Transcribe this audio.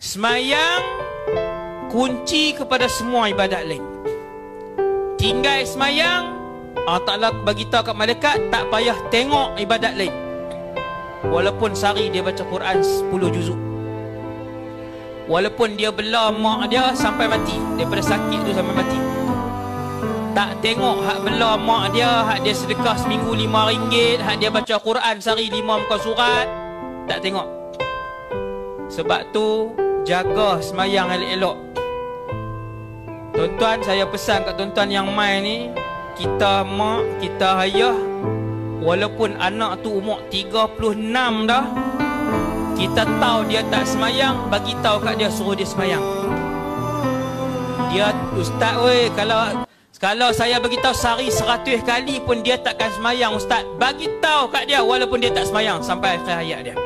Semayang kunci kepada semua ibadat lain. Tinggal semayang, Allah Ta'ala beritahu kat malaikat, tak payah tengok ibadat lain. Walaupun sehari dia baca Quran 10 juzuk, walaupun dia bela mak dia sampai mati, daripada sakit tu sampai mati, tak tengok hak bela mak dia, hak dia sedekah seminggu RM5, hak dia baca Quran sehari 5 muka surat, tak tengok. Sebab tu jaga semayang elok-elok. Tuan-tuan, saya pesan kat tuan-tuan yang main ni, kita mak, kita ayah, walaupun anak tu umur 36 dah, kita tahu dia tak semayang, bagi tahu kat dia, suruh dia semayang. Dia, ustaz weh, kalau saya bagi tahu sehari 100 kali pun dia takkan semayang, ustaz. Bagi tahu kat dia walaupun dia tak semayang sampai akhir hayat dia.